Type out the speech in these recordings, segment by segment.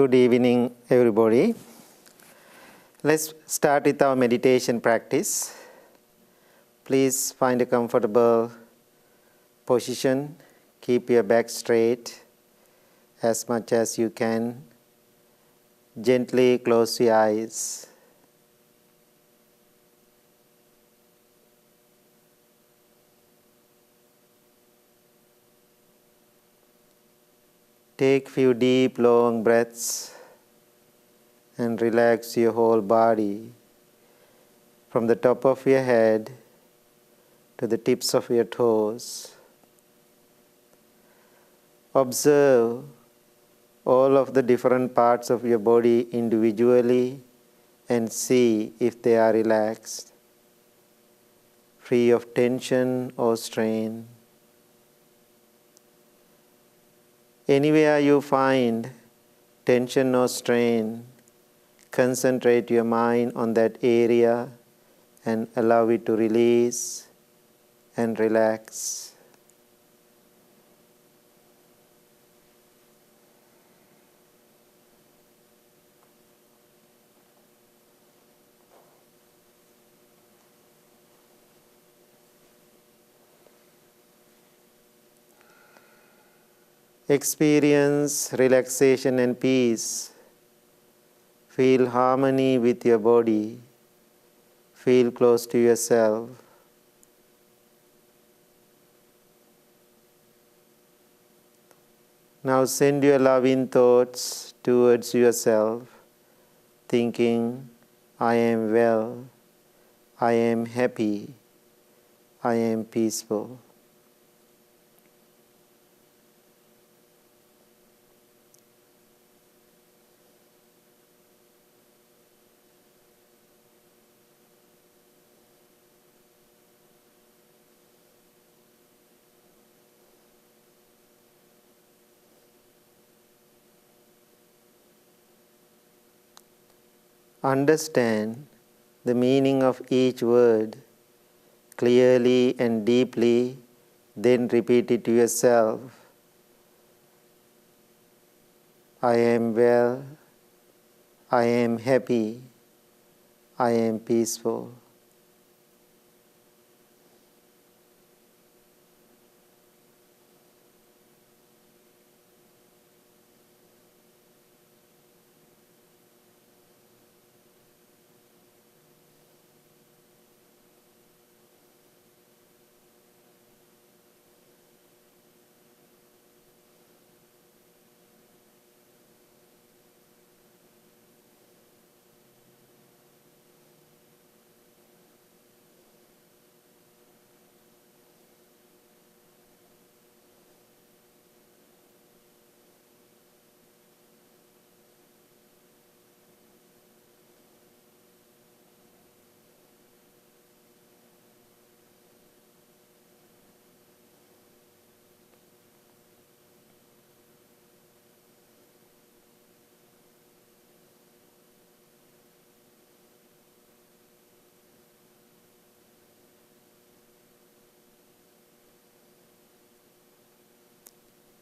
Good evening, everybody. Let's start with our meditation practice. Please find a comfortable position. Keep your back straight as much as you can. Gently close your eyes. Take few deep, long breaths and relax your whole body from the top of your head to the tips of your toes. Observe all of the different parts of your body individually and see if they are relaxed, free of tension or strain. Anywhere you find tension or strain, concentrate your mind on that area and allow it to release and relax. Experience relaxation and peace. Feel harmony with your body. Feel close to yourself. Now send your loving thoughts towards yourself, thinking, I am well, I am happy, I am peaceful. Understand the meaning of each word clearly and deeply, then repeat it to yourself. I am well, I am happy, I am peaceful.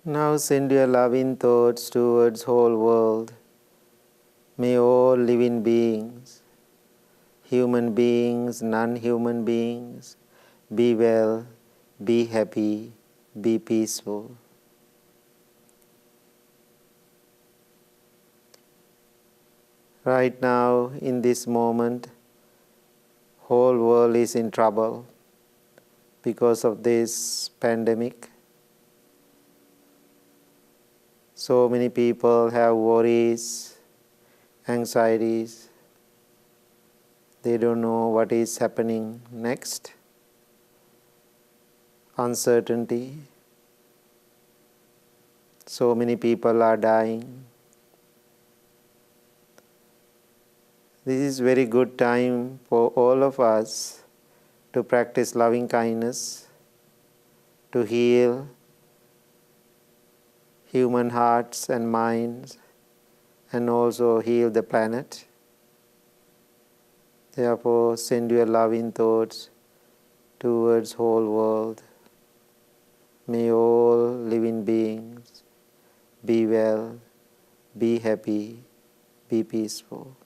Now send your loving thoughts towards whole world. May all living beings, human beings, non-human beings, be well, be happy, be peaceful. Right now, in this moment, whole world is in trouble because of this pandemic. So many people have worries, anxieties. They don't know what is happening next. Uncertainty. So many people are dying. This is very good time for all of us to practice loving kindness, to heal human hearts and minds, and also heal the planet. Therefore, send your loving thoughts towards whole world. May all living beings be well, be happy, be peaceful.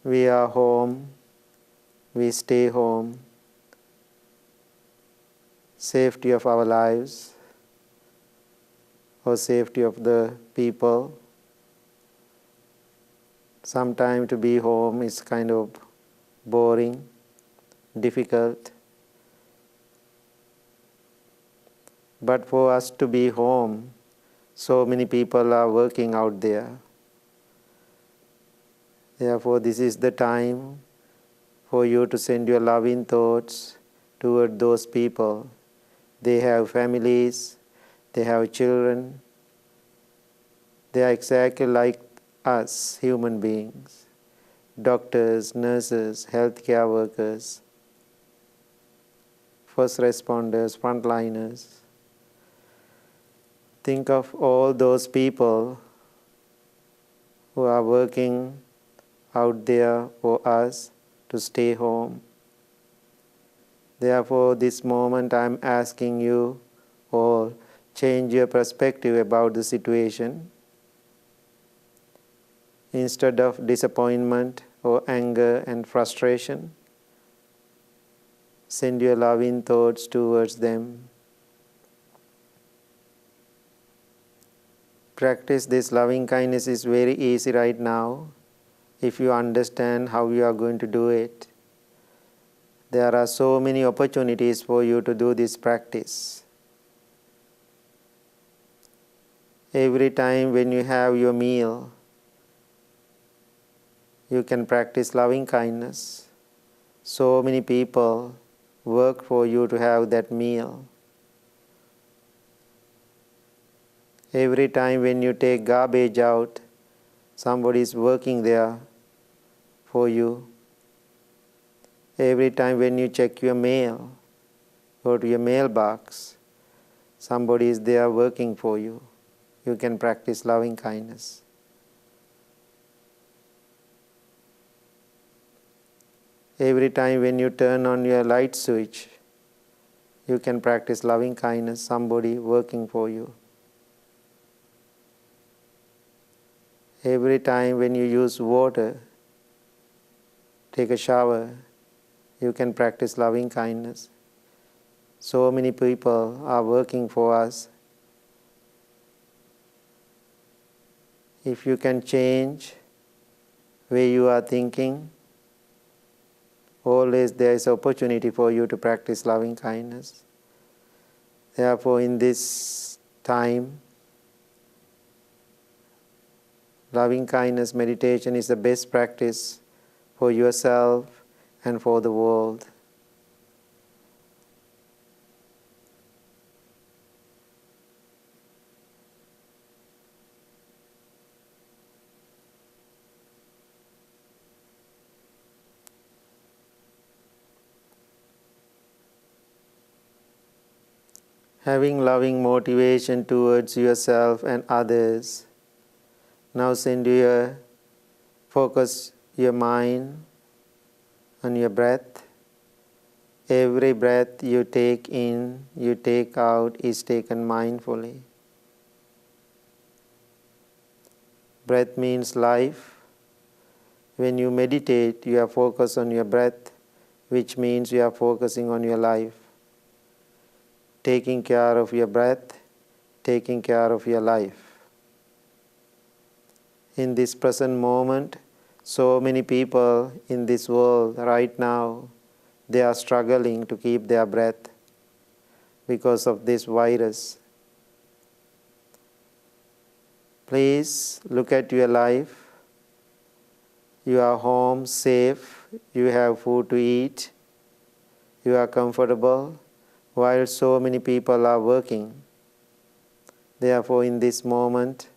We are home, we stay home, safety of our lives or safety of the people. Sometimes to be home is kind of boring, difficult. But for us to be home, so many people are working out there. Therefore, this is the time for you to send your loving thoughts toward those people. They have families, they have children. They are exactly like us, human beings. Doctors, nurses, healthcare workers, first responders, frontliners. Think of all those people who are working out there for us to stay home. Therefore, this moment I am asking you all, change your perspective about the situation. Instead of disappointment or anger and frustration, send your loving thoughts towards them. Practice this loving kindness is very easy right now if you understand how you are going to do it. There are so many opportunities for you to do this practice. Every time when you have your meal, you can practice loving kindness. So many people work for you to have that meal. Every time when you take garbage out, somebody is working there for you. Every time when you check your mail, go to your mailbox, somebody is there working for you. You can practice loving kindness. Every time when you turn on your light switch, you can practice loving kindness, somebody working for you. Every time when you use water, take a shower, you can practice loving kindness. So many people are working for us. If you can change where you are thinking, always there is opportunity for you to practice loving kindness. Therefore, in this time, loving kindness meditation is the best practice for yourself and for the world. Having loving motivation towards yourself and others, now focus your mind on your breath. Every breath you take in, you take out is taken mindfully. Breath means life. When you meditate, you are focused on your breath, which means you are focusing on your life. Taking care of your breath, taking care of your life. In this present moment, so many people in this world right now, they are struggling to keep their breath because of this virus. Please look at your life. You are home, safe, you have food to eat, you are comfortable, while so many people are working. Therefore, in this moment,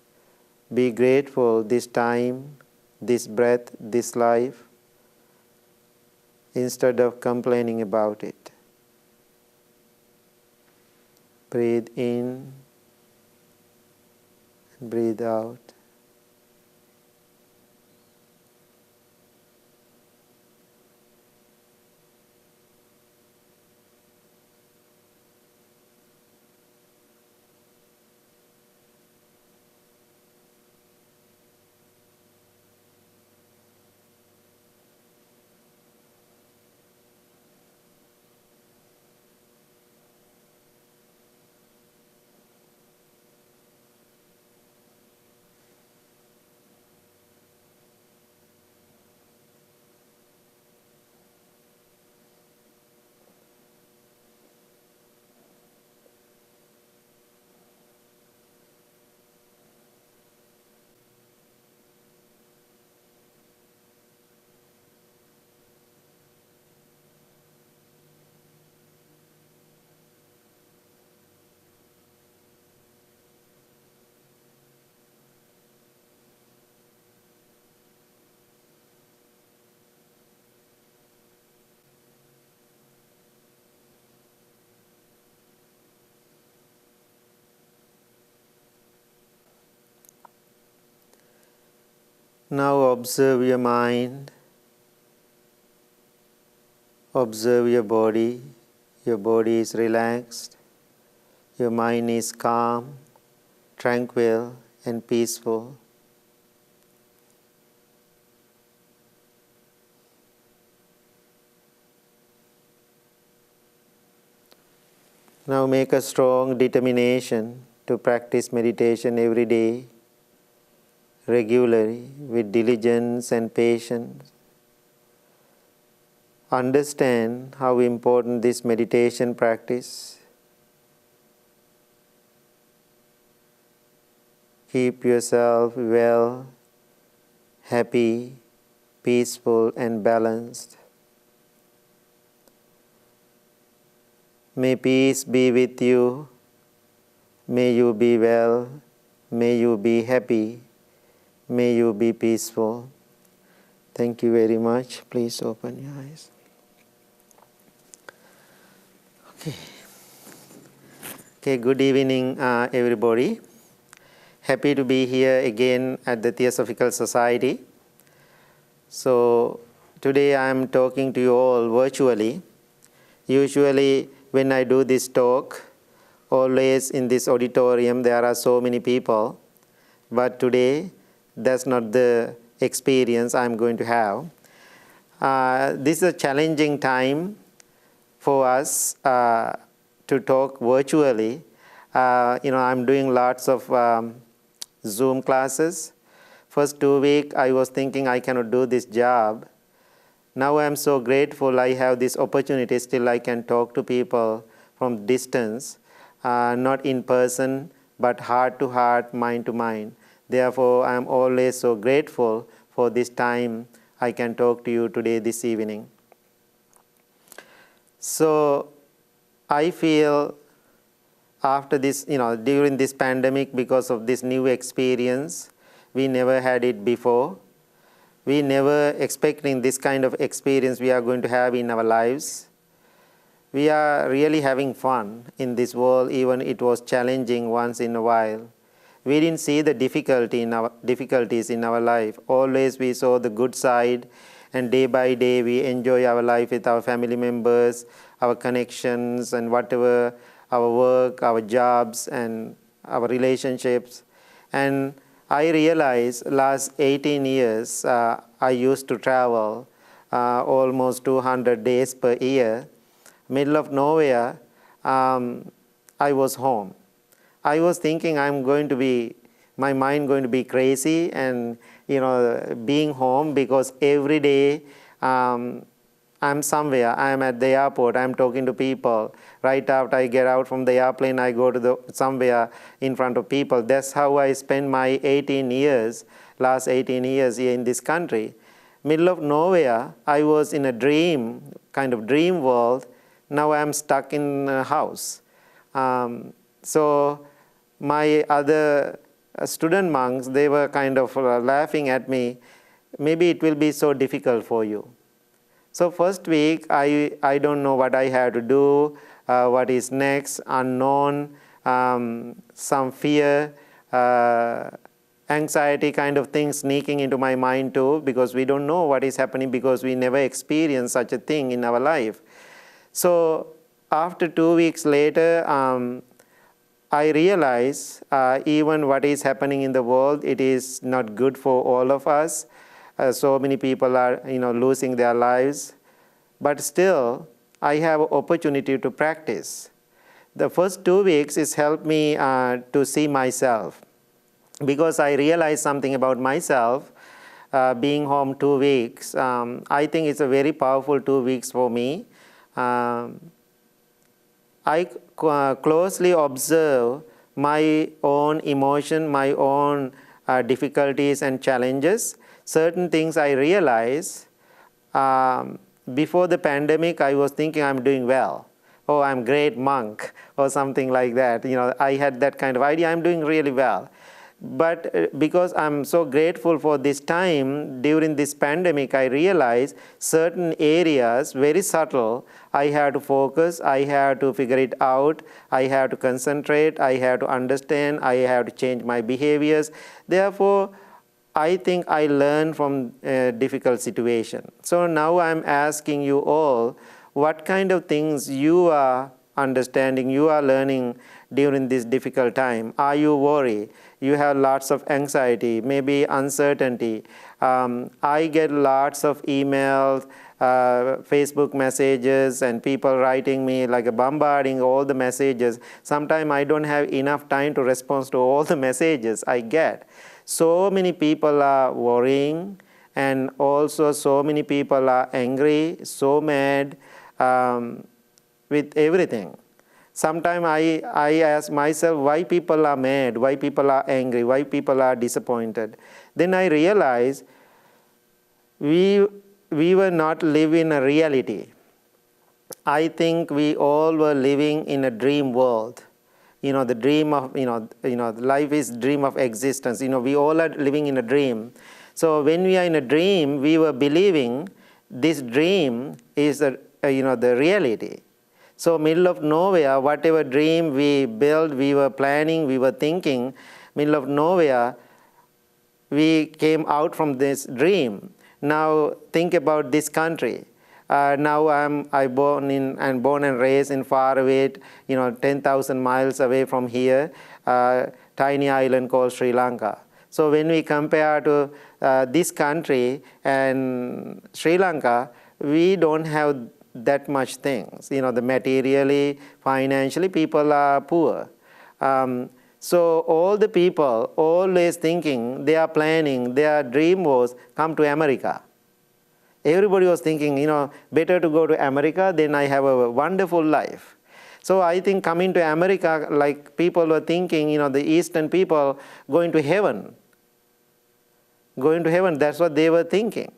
be grateful this time, this breath, this life, instead of complaining about it. Breathe in, breathe out. Now observe your mind, observe your body. Your body is relaxed, your mind is calm, tranquil, and peaceful. Now make a strong determination to practice meditation every day, regularly, with diligence and patience. Understand how important this meditation practice. Keep yourself well, happy, peaceful, and balanced. May peace be with you. May you be well. May you be happy. May you be peaceful. Thank you very much. Please open your eyes. Okay, good evening, everybody. Happy to be here again at the Theosophical Society. So, today I am talking to you all virtually. Usually, when I do this talk, always in this auditorium there are so many people. But today, that's not the experience I'm going to have. This is a challenging time for us to talk virtually. I'm doing lots of Zoom classes. First 2 weeks, I was thinking I cannot do this job. Now I am so grateful I have this opportunity. Still, I can talk to people from distance, not in person, but heart to heart, mind to mind. Therefore, I am always so grateful for this time I can talk to you today, this evening. So, I feel after this, during this pandemic, because of this new experience, we never had it before. We never expecting this kind of experience we are going to have in our lives. We are really having fun in this world, even it was challenging once in a while. We didn't see the difficulties in our life. Always we saw the good side, and day by day we enjoy our life with our family members, our connections, and whatever, our work, our jobs, and our relationships. And I realized last 18 years, I used to travel almost 200 days per year. Middle of nowhere, I was home. I was thinking my mind going to be crazy and, being home, because every day I'm somewhere. I'm at the airport. I'm talking to people. Right after I get out from the airplane, I go to somewhere in front of people. That's how I spent my last 18 years here in this country. Middle of nowhere, I was in a kind of dream world. Now I'm stuck in a house. So my other student monks, they were kind of laughing at me. Maybe it will be so difficult for you. So first week, I don't know what I have to do, what is next, unknown, some fear, anxiety kind of things sneaking into my mind too, because we don't know what is happening, because we never experienced such a thing in our life. So after 2 weeks later, I realized even what is happening in the world, it is not good for all of us. So many people are, losing their lives. But still, I have an opportunity to practice. The first 2 weeks has helped me to see myself, because I realized something about myself. Being home 2 weeks, I think it's a very powerful 2 weeks for me. I closely observe my own emotion, my own difficulties and challenges. Certain things I realize. Before the pandemic, I was thinking I'm doing well. Oh, I'm a great monk, or something like that. I had that kind of idea. I'm doing really well. But because I'm so grateful for this time, during this pandemic, I realized certain areas, very subtle, I have to focus, I have to figure it out, I have to concentrate, I have to understand, I have to change my behaviors. Therefore, I think I learn from a difficult situation. So now I'm asking you all, what kind of things you are understanding, you are learning during this difficult time? Are you worried? You have lots of anxiety, maybe uncertainty. I get lots of emails, Facebook messages, and people writing me like bombarding all the messages. Sometimes I don't have enough time to respond to all the messages I get. So many people are worrying, and also so many people are angry, so mad with everything. Sometimes I ask myself why people are mad, why people are angry, why people are disappointed. Then I realize we were not living a reality. I think we all were living in a dream world. The dream of, life is dream of existence. We all are living in a dream. So when we are in a dream, we were believing this dream is the reality. So middle of nowhere, whatever dream we built, we were planning, we were thinking, middle of nowhere, we came out from this dream. Now think about this country. Now I born and raised in far away, 10,000 miles away from here, tiny island called Sri Lanka. So when we compare to this country and Sri Lanka, we don't have that much things. The materially, financially, people are poor. So all the people always thinking, they are planning, their dream was come to America. Everybody was thinking, better to go to America, then I have a wonderful life. So I think coming to America, like people were thinking, the Eastern people going to heaven. Going to heaven, that's what they were thinking.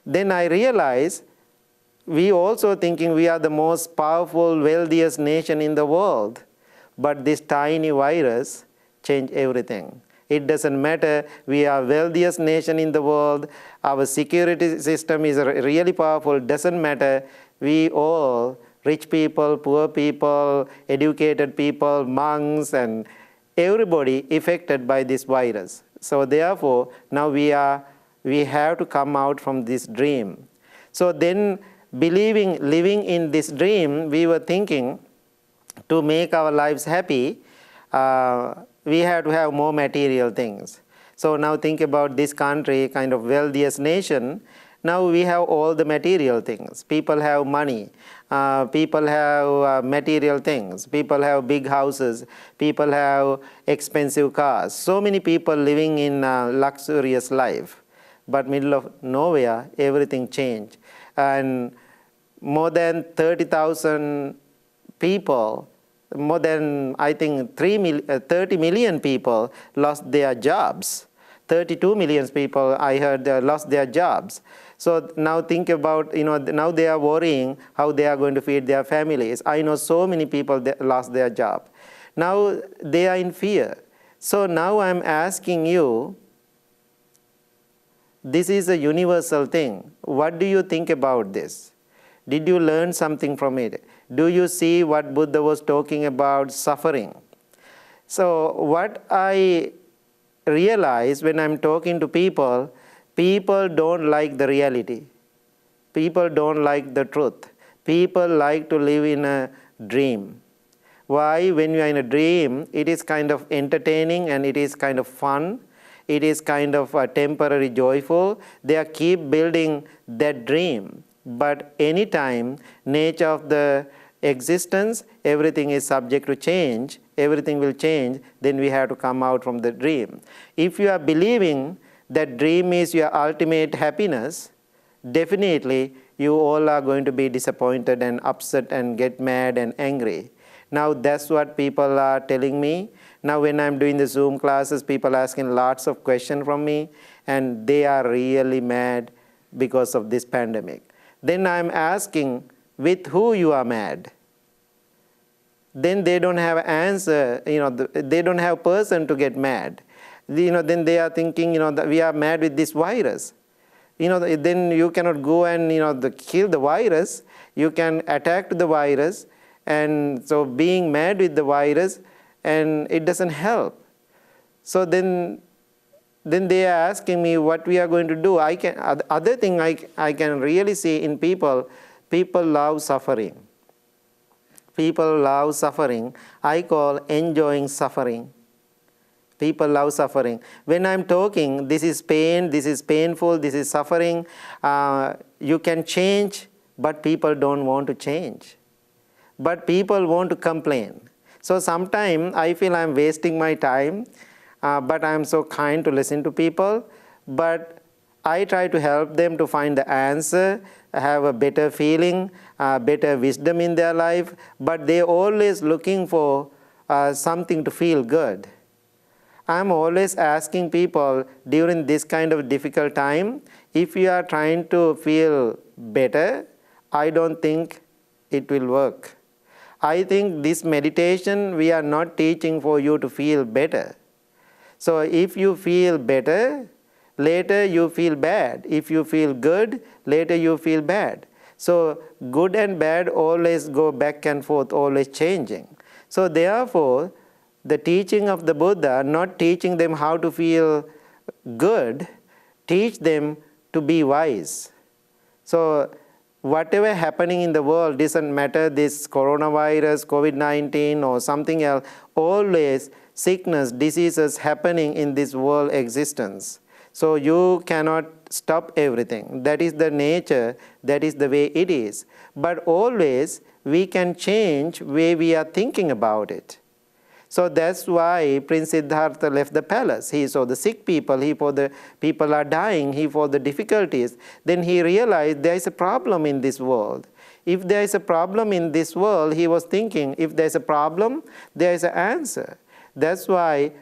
Then I realized, we also thinking we are the most powerful, wealthiest nation in the world. But this tiny virus changed everything. It doesn't matter, we are wealthiest nation in the world, our security system is really powerful, doesn't matter, we all, rich people, poor people, educated people, monks, and everybody affected by this virus. So therefore, now we have to come out from this dream. So then, living in this dream, we were thinking to make our lives happy, we have to have more material things. So now think about this country, kind of wealthiest nation. Now we have all the material things. People have money. People have material things. People have big houses. People have expensive cars. So many people living in luxurious life. But middle of nowhere, everything changed. And more than 30,000 people, more than, I think, 30 million people lost their jobs. 32 million people, I heard, lost their jobs. So now think about, now they are worrying how they are going to feed their families. I know so many people that lost their job. Now they are in fear. So now I'm asking you, this is a universal thing. What do you think about this? Did you learn something from it? Do you see what Buddha was talking about, suffering? So what I realize when I'm talking to people, people don't like the reality. People don't like the truth. People like to live in a dream. Why? When you are in a dream, it is kind of entertaining and it is kind of fun. It is kind of temporary joyful. They are keep building that dream. But anytime, nature of the existence, everything is subject to change, everything will change, then we have to come out from the dream. If you are believing that dream is your ultimate happiness, definitely you all are going to be disappointed and upset and get mad and angry. Now that's what people are telling me. Now when I'm doing the Zoom classes, people are asking lots of questions from me, and they are really mad because of this pandemic. Then I'm asking, with who you are mad? Then they don't have answer, they don't have person to get mad. Then they are thinking, that we are mad with this virus. Then you cannot go and, kill the virus. You can attack the virus. And so being mad with the virus, and it doesn't help. So then then they are asking me what we are going to do. Other thing I can really see in people love suffering. People love suffering. I call enjoying suffering. People love suffering. When I'm talking, this is pain, this is painful, this is suffering. You can change, but people don't want to change. But people want to complain. So sometimes I feel I'm wasting my time, but I'm so kind to listen to people. But I try to help them to find the answer, have a better feeling, better wisdom in their life. But they're always looking for something to feel good. I'm always asking people during this kind of difficult time, if you are trying to feel better, I don't think it will work. I think this meditation, we are not teaching for you to feel better. So if you feel better, later you feel bad. If you feel good, later you feel bad. So good and bad always go back and forth, always changing. So therefore, the teaching of the Buddha, not teaching them how to feel good, teach them to be wise. So whatever happening in the world, doesn't matter this coronavirus, COVID-19 or something else, always sickness, diseases happening in this world existence. So you cannot stop everything. That is the nature, that is the way it is. But always we can change way we are thinking about it. So that's why Prince Siddhartha left the palace. He saw the sick people, he saw the people are dying, he saw the difficulties. Then he realized there is a problem in this world. If there is a problem in this world, he was thinking, if there is a problem, there is an answer. That's why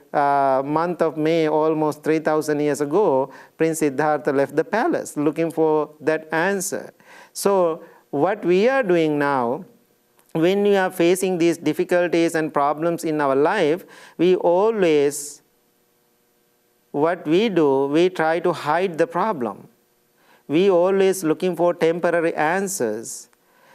month of May, almost 3,000 years ago, Prince Siddhartha left the palace looking for that answer. So what we are doing now, when we are facing these difficulties and problems in our life, we always, what we do, we try to hide the problem. We always looking for temporary answers.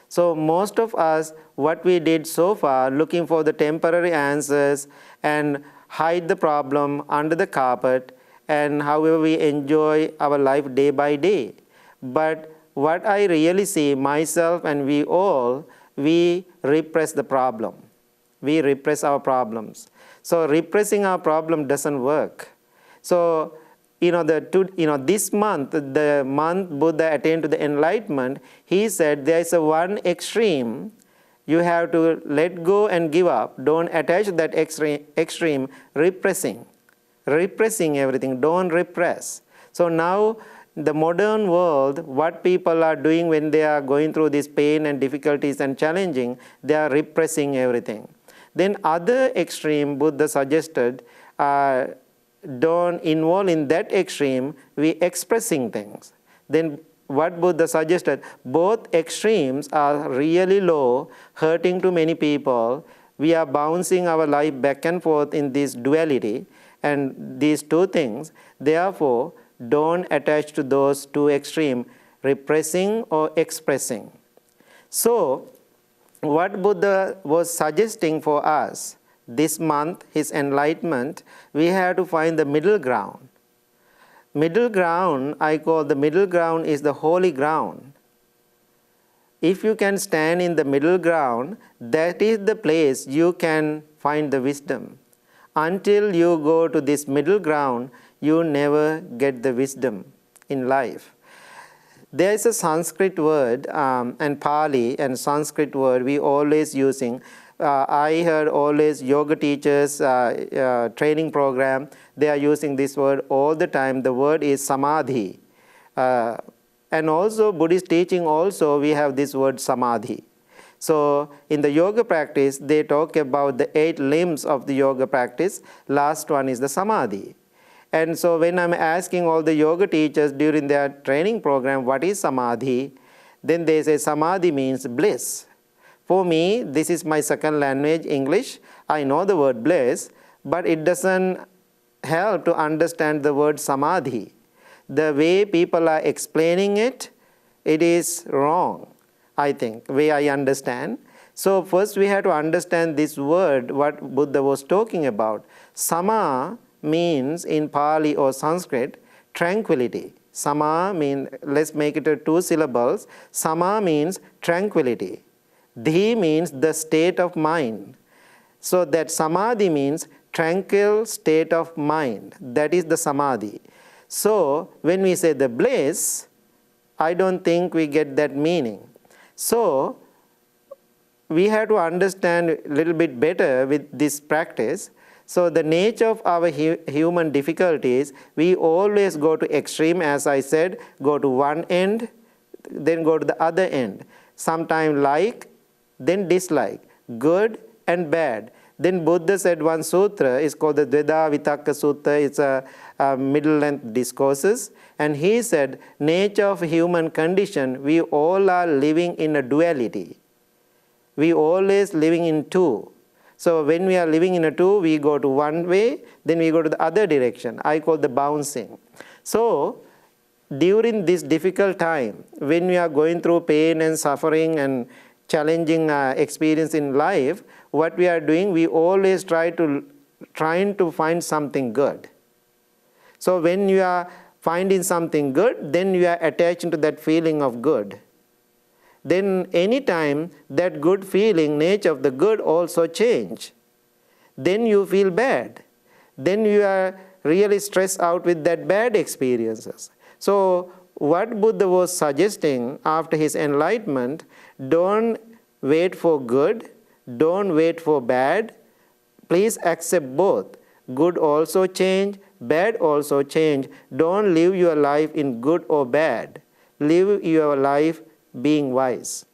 So most of us, what we did so far, looking for the temporary answers and hide the problem under the carpet, and however we enjoy our life day by day. But what I really see, myself and we all, we repress the problem. We repress our problems. So repressing our problem doesn't work. So this month, the month Buddha attained to the enlightenment, he said there is a one extreme. You have to let go and give up. Don't attach that extreme repressing everything. Don't repress. So now the modern world, what people are doing when they are going through this pain and difficulties and challenging, they are repressing everything. Then other extreme, Buddha suggested, don't involve in that extreme, we expressing things. Then what Buddha suggested, both extremes are really low, hurting to many people. We are bouncing our life back and forth in this duality and these two things. Therefore, don't attach to those two extremes, repressing or expressing. So, what Buddha was suggesting for us this month, his enlightenment, we have to find the middle ground. Middle ground, I call the middle ground is the holy ground. If you can stand in the middle ground, that is the place you can find the wisdom. Until you go to this middle ground, you never get the wisdom in life. There is a Sanskrit word and Pali and Sanskrit word we always using. I heard always yoga teachers training program, they are using this word all the time. The word is Samadhi. And also Buddhist teaching also we have this word Samadhi. So in the yoga practice, they talk about the 8 limbs of the yoga practice. Last one is the Samadhi. And so when I'm asking all the yoga teachers during their training program, what is Samadhi? Then they say Samadhi means bliss. For me, this is my second language, English. I know the word bliss, but it doesn't help to understand the word Samadhi. The way people are explaining it, it is wrong, I think, way I understand. So first we have to understand this word, what Buddha was talking about. Sama means in Pali or Sanskrit tranquility. Sama means, let's make it 2 syllables. Sama means tranquility. Dhi means the state of mind. So that Samadhi means tranquil state of mind. That is the Samadhi. So when we say the bliss, I don't think we get that meaning. So we have to understand a little bit better with this practice. So the nature of our human difficulties, we always go to extreme, as I said, go to one end, then go to the other end. Sometimes like, then dislike, good and bad. Then Buddha said one sutra is called the Dveda Vitakka Sutta. It's a middle-length discourses. And he said, nature of human condition, we all are living in a duality. We always living in two. So when we are living in a two, we go to one way, then we go to the other direction. I call the bouncing. So during this difficult time, when we are going through pain and suffering and challenging experience in life, what we are doing, we always trying to find something good. So when you are finding something good, then you are attaching to that feeling of good. Then anytime that good feeling, nature of the good also change. Then you feel bad. Then you are really stressed out with that bad experiences. So what Buddha was suggesting after his enlightenment, don't wait for good, don't wait for bad. Please accept both. Good also change, bad also change. Don't live your life in good or bad. Live your life being wise.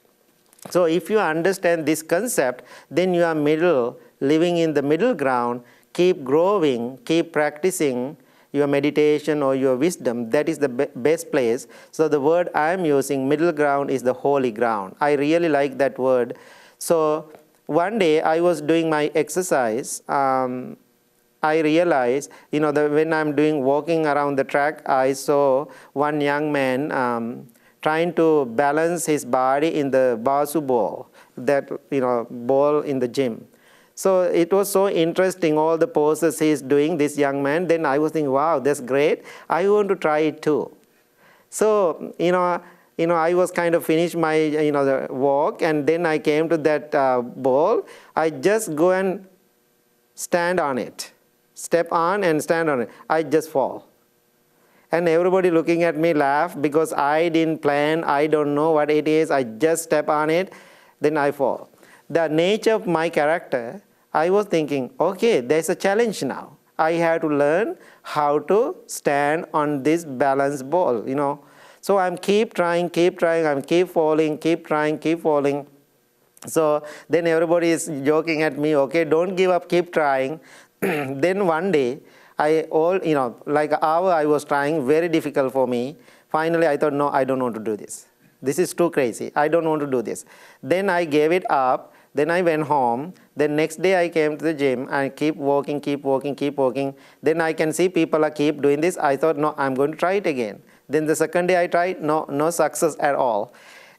So if you understand this concept, then you are living in the middle ground, keep growing, keep practicing your meditation or your wisdom. That is the best place. So the word I am using, middle ground, is the holy ground. I really like that word. So one day I was doing my exercise. I realized, when I'm walking around the track, I saw one young man trying to balance his body in the basu ball, that ball in the gym. So it was so interesting, all the poses he's doing, this young man. Then I was thinking, wow, that's great. I want to try it too. So I was kind of finished my the walk, and then I came to that ball. I just go and stand on it, step on and stand on it. I just fall. And everybody looking at me laugh because I didn't plan, I don't know what it is, I just step on it, then I fall. The nature of my character, I was thinking, okay, there's a challenge now. I have to learn how to stand on this balanced ball, So I'm keep trying, I'm keep falling, keep trying, keep falling. So then everybody is joking at me, okay, don't give up, keep trying. Then one day, like an hour I was trying, very difficult for me. Finally, I thought, no, I don't want to do this. This is too crazy. I don't want to do this. Then I gave it up. Then I went home. Then next day I came to the gym and keep walking. Then I can see people are keep doing this. I thought, no, I'm going to try it again. Then the second day I tried, no success at all.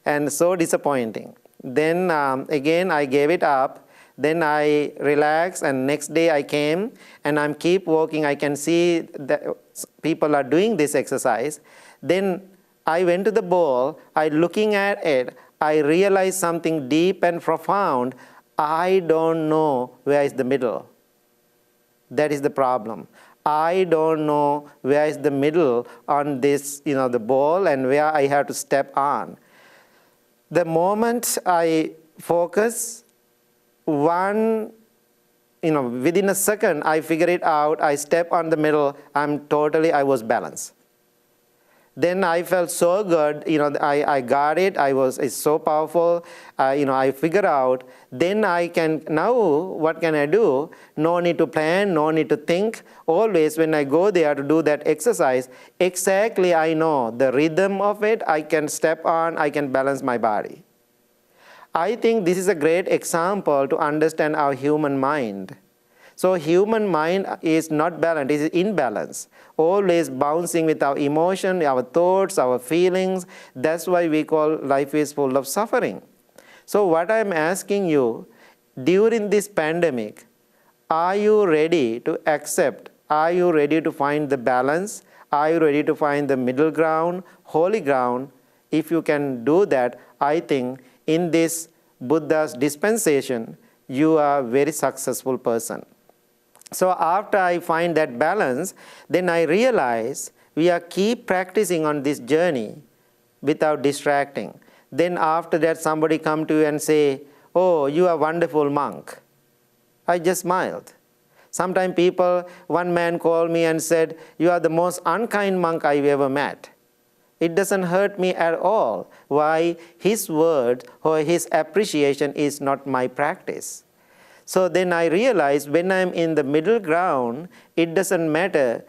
And so disappointing. Then again I gave it up. Then I relaxed, and next day I came and I'm keep walking. I can see that people are doing this exercise. Then I went to the ball. I looking at it. I realized something deep and profound. I don't know where is the middle. That is the problem. I don't know where is the middle on this, the ball, and where I have to step on. The moment I focus, within a second, I figure it out. I step on the middle. I was balanced. Then I felt so good. I got it. It's so powerful. I figure out. Then I can, now what can I do? No need to plan, no need to think. Always when I go there to do that exercise, exactly I know the rhythm of it. I can step on, I can balance my body. I think this is a great example to understand our human mind. So human mind is not balanced, it is imbalance. Always bouncing with our emotion, our thoughts, our feelings. That's why we call life is full of suffering. So what I'm asking you, during this pandemic, are you ready to accept Are you ready to find the balance? Are you ready to find the middle ground, holy ground? If you can do that, I think in this Buddha's dispensation, you are a very successful person. So after I find that balance, then I realize we are keep practicing on this journey without distracting. Then after that, somebody come to you and say, oh, you are a wonderful monk. I just smiled. Sometimes one man called me and said, you are the most unkind monk I've ever met. It doesn't hurt me at all. Why? His word or his appreciation is not my practice. So then I realized when I'm in the middle ground, it doesn't matter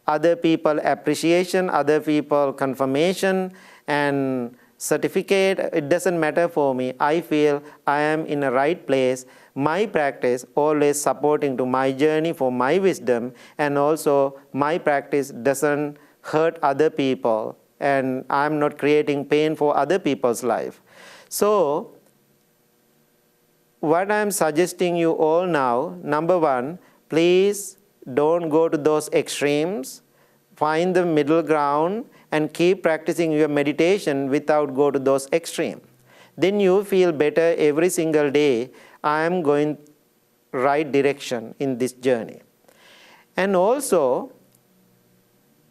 other people appreciation, other people confirmation and certificate. It doesn't matter for me. I feel I am in the right place. My practice always supporting to my journey for my wisdom, and also my practice doesn't hurt other people, and I'm not creating pain for other people's life. So what I'm suggesting you all now, number one, please don't go to those extremes. Find the middle ground and keep practicing your meditation without go to those extremes. Then you feel better every single day. I am going right direction in this journey. And also,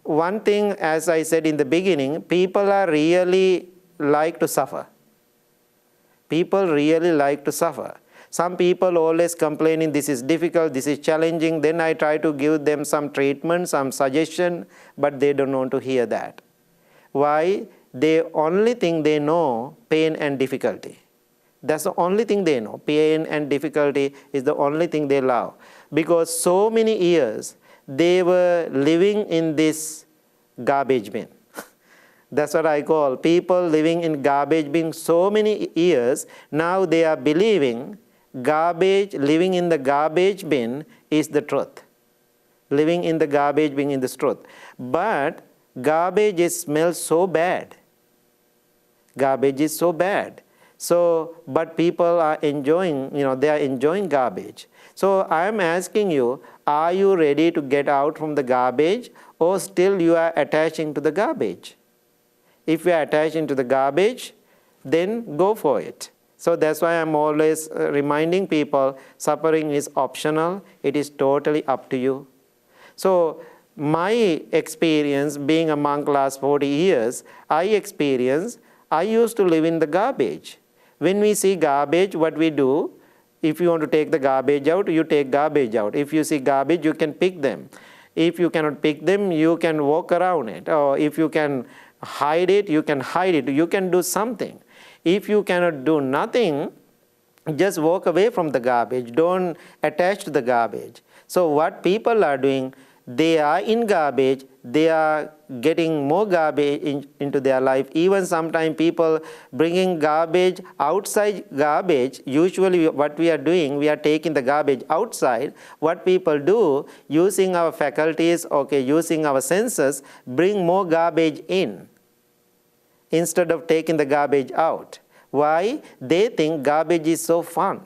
one thing, as I said in the beginning, people are really like to suffer. People really like to suffer. Some people always complaining, this is difficult, this is challenging. Then I try to give them some treatment, some suggestion, but they don't want to hear that. Why? The only thing they know, pain and difficulty. That's the only thing they know. Pain and difficulty is the only thing they love. Because so many years, they were living in this garbage bin. That's what I call people living in garbage bin so many years. Now they are believing living in the garbage bin is the truth. Living in the garbage bin is the truth. But garbage smells so bad. Garbage is so bad. So, but people are enjoying, they are enjoying garbage. So I am asking you, are you ready to get out from the garbage, or still you are attaching to the garbage? If you are attaching to the garbage, then go for it. So that's why I'm always reminding people, suffering is optional. It is totally up to you. So my experience being a monk last 40 years, I used to live in the garbage. When we see garbage, what we do, if you want to take the garbage out, you take garbage out. If you see garbage, you can pick them. If you cannot pick them, you can walk around it. Or if you can hide it, you can hide it. You can do something. If you cannot do nothing, just walk away from the garbage. Don't attach to the garbage. So what people are doing, they are in garbage, they are getting more garbage into their life. Even sometimes people bringing garbage, outside garbage. Usually what we are doing, we are taking the garbage outside. What people do, using our faculties, using our senses, bring more garbage in instead of taking the garbage out. Why? They think garbage is so fun.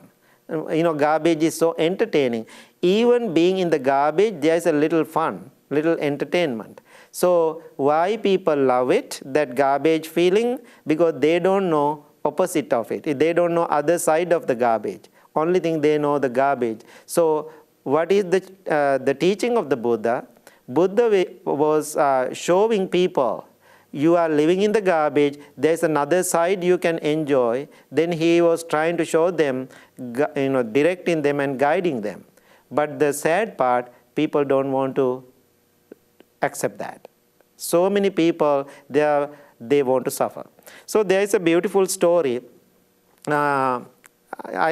Garbage is so entertaining. Even being in the garbage, there is a little fun, little entertainment. So why people love it, that garbage feeling? Because they don't know opposite of it. They don't know other side of the garbage. Only thing they know the garbage. So what is the teaching of the Buddha? Buddha was showing people, you are living in the garbage, there's another side you can enjoy. Then he was trying to show them, directing them and guiding them. But the sad part, people don't want to accept that. So many people, they want to suffer. So there is a beautiful story. I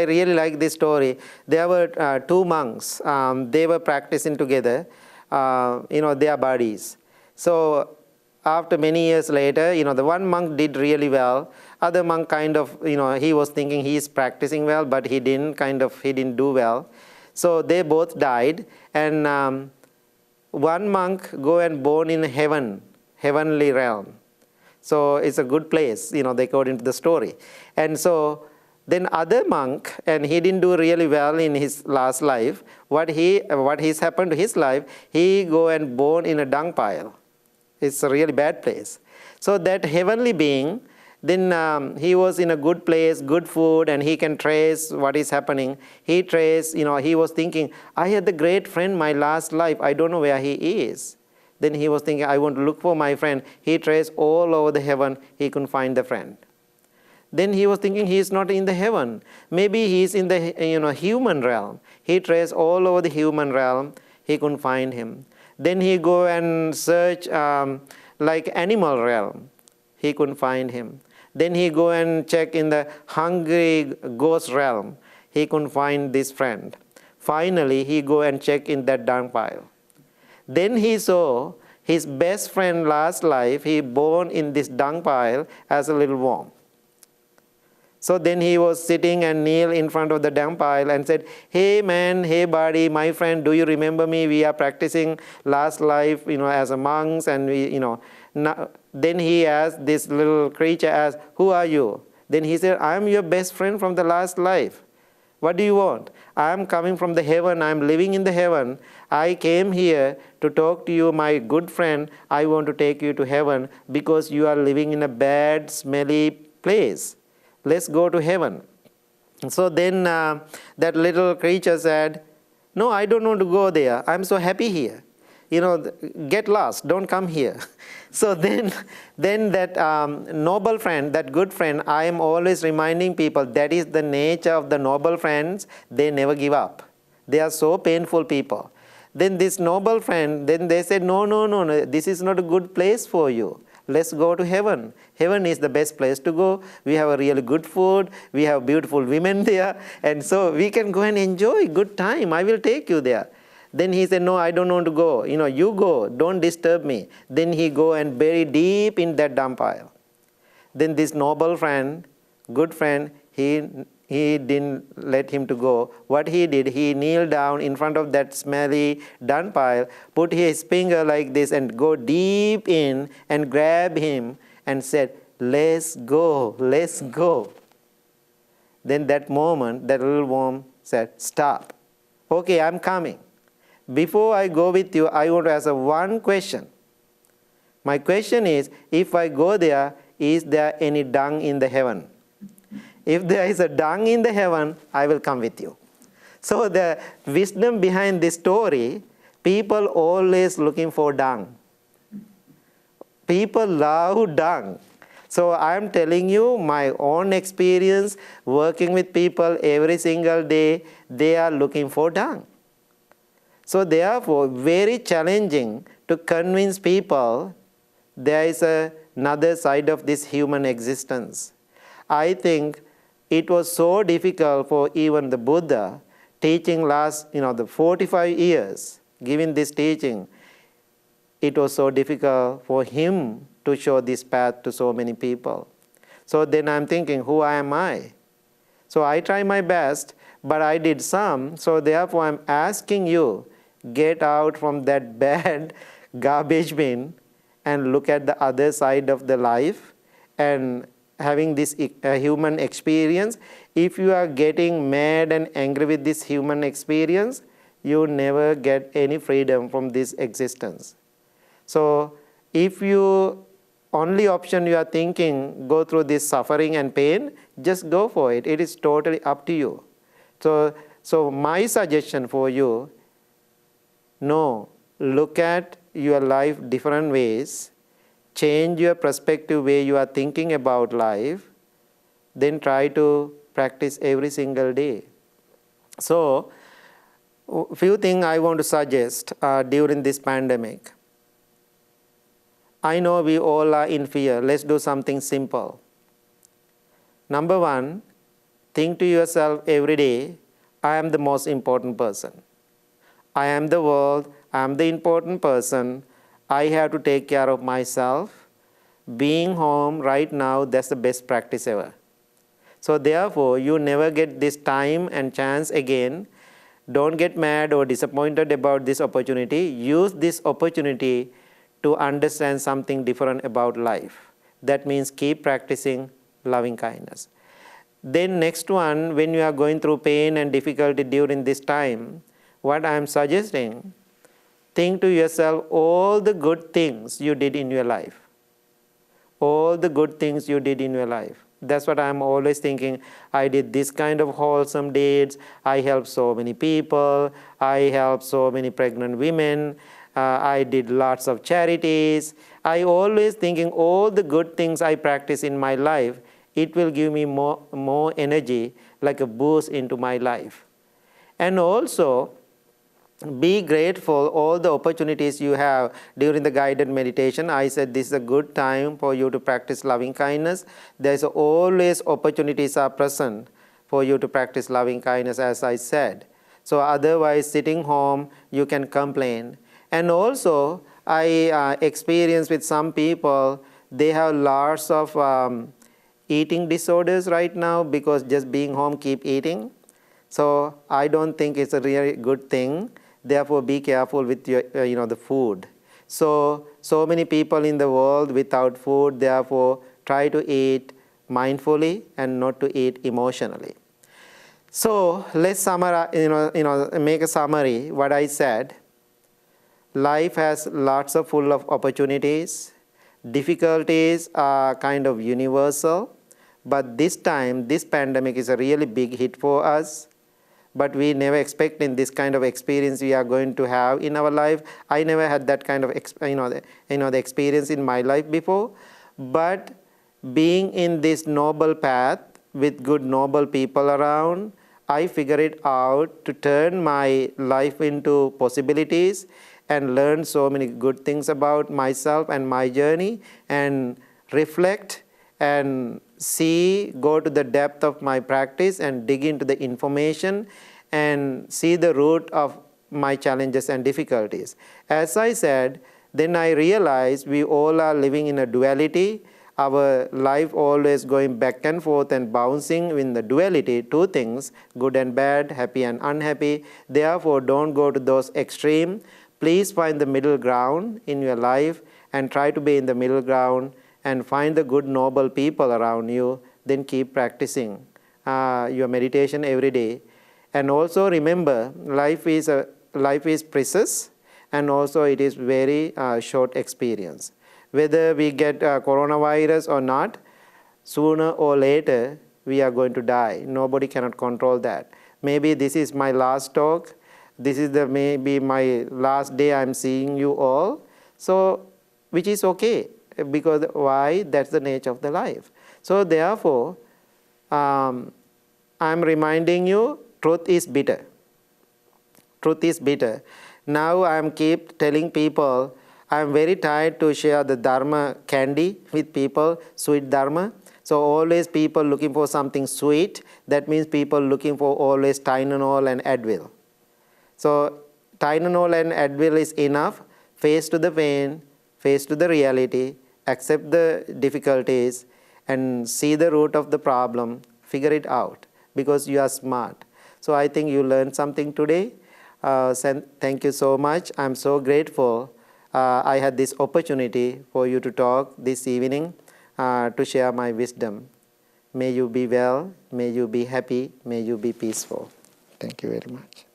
really like this story. There were two monks. They were practicing together. They are buddies. So after many years later, the one monk did really well. Other monk he was thinking he is practicing well, but he didn't do well. So they both died, and one monk go and born in heavenly realm. So it's a good place, according to the story. And so Then other monk, and he didn't do really well in his last life. What has happened to his life? He go and born in a dung pile. It's a really bad place. So that heavenly being, then he was in a good place, good food, and he can trace what is happening. He he was thinking, I had the great friend my last life. I don't know where he is. Then he was thinking, I want to look for my friend. He traced all over the heaven. He couldn't find the friend. Then he was thinking he is not in the heaven. Maybe he is in the human realm. He traced all over the human realm. He couldn't find him. Then he go and search like animal realm. He couldn't find him. Then he go and check in the hungry ghost realm. He couldn't find this friend. Finally, he go and check in that dung pile. Then he saw his best friend last life. He born in this dung pile as a little worm. So then he was sitting and kneel in front of the dung pile and said, hey man, hey buddy, my friend, do you remember me? We are practicing last life, as a monks, and Now, then he asked, this little creature asked, who are you? Then he said, I am your best friend from the last life. What do you want? I am coming from the heaven. I am living in the heaven. I came here to talk to you, my good friend. I want to take you to heaven because you are living in a bad, smelly place. Let's go to heaven. So then that little creature said, no, I don't want to go there. I'm so happy here. Get lost. Don't come here. So then that noble friend, that good friend, I am always reminding people that is the nature of the noble friends. They never give up. They are so painful people. Then this noble friend, then they said, no, this is not a good place for you. Let's go to heaven. Heaven is the best place to go. We have a really good food. We have beautiful women there. And so we can go and enjoy good time. I will take you there. Then he said, no, I don't want to go. You go. Don't disturb me. Then he go and bury deep in that dung pile. Then this noble friend, good friend, he didn't let him to go. What he did, he kneeled down in front of that smelly dung pile, put his finger like this and go deep in and grab him and said, let's go, let's go. Then that moment, that little worm said, stop. Okay, I'm coming. Before I go with you, I want to ask one question. My question is, if I go there, is there any dung in the heaven? If there is a dung in the heaven, I will come with you. So the wisdom behind this story, people always looking for dung. People love dung. So I am telling you my own experience working with people every single day, they are looking for dung. So therefore, very challenging to convince people there is another side of this human existence. I think it was so difficult for even the Buddha teaching last, the 45 years, giving this teaching. It was so difficult for him to show this path to so many people. So then I'm thinking, who am I? So I try my best, but I did some. So therefore I'm asking you, get out from that bad garbage bin and look at the other side of the life and having this human experience. If you are getting mad and angry with this human experience, you never get any freedom from this existence. So if you only option you are thinking, go through this suffering and pain, just go for it. It is totally up to you. So my suggestion for you, no, look at your life different ways, change your perspective way you are thinking about life, then try to practice every single day. So, few things I want to suggest during this pandemic. I know we all are in fear. Let's do something simple. Number one, think to yourself every day, I am the most important person. I am the world, I am the important person. I have to take care of myself. Being home right now, that's the best practice ever. So therefore, you never get this time and chance again. Don't get mad or disappointed about this opportunity. Use this opportunity to understand something different about life. That means keep practicing loving kindness. Then next one, when you are going through pain and difficulty during this time, what I am suggesting, think to yourself all the good things you did in your life. All the good things you did in your life. That's what I'm always thinking. I did this kind of wholesome deeds. I helped so many people. I helped so many pregnant women. I did lots of charities. I always thinking all the good things I practice in my life, it will give me more energy, like a boost into my life. And also, be grateful all the opportunities you have during the guided meditation. I said this is a good time for you to practice loving kindness. There's always opportunities are present for you to practice loving kindness, as I said. So otherwise, sitting home, you can complain. And also, I experience with some people, they have lots of eating disorders right now because just being home, keep eating. So I don't think it's a really good thing. Therefore, be careful with your, the food. So many people in the world without food. Therefore, try to eat mindfully and not to eat emotionally. So let's summarize. Make a summary. What I said. Life has lots of full of opportunities. Difficulties are kind of universal, but this time, this pandemic is a really big hit for us. But we never expect in this kind of experience we are going to have in our life. I never had that kind of the experience in my life before. But being in this noble path with good noble people around, I figured it out to turn my life into possibilities and learn so many good things about myself and my journey, and reflect and see, go to the depth of my practice and dig into the information and see the root of my challenges and difficulties. As I said, then I realized we all are living in a duality. Our life always going back and forth and bouncing in the duality, two things, good and bad, happy and unhappy. Therefore, don't go to those extremes. Please find the middle ground in your life and try to be in the middle ground and find the good, noble people around you. Then keep practicing your meditation every day. And also remember, life is precious, and also it is very short experience. Whether we get coronavirus or not, sooner or later we are going to die. Nobody cannot control that. Maybe this is my last talk. This is maybe my last day I'm seeing you all. So, which is okay, because why? That's the nature of the life. So therefore, I'm reminding you, truth is bitter. Truth is bitter. Now I keep telling people, I'm very tired to share the Dharma candy with people, sweet Dharma. So always people looking for something sweet. That means people looking for always Tylenol and Advil. So Tylenol and Advil is enough. Face to the pain, face to the reality, accept the difficulties, and see the root of the problem. Figure it out, because you are smart. So I think you learned something today. Thank you so much. I'm so grateful I had this opportunity for you to talk this evening to share my wisdom. May you be well, may you be happy, may you be peaceful. Thank you very much.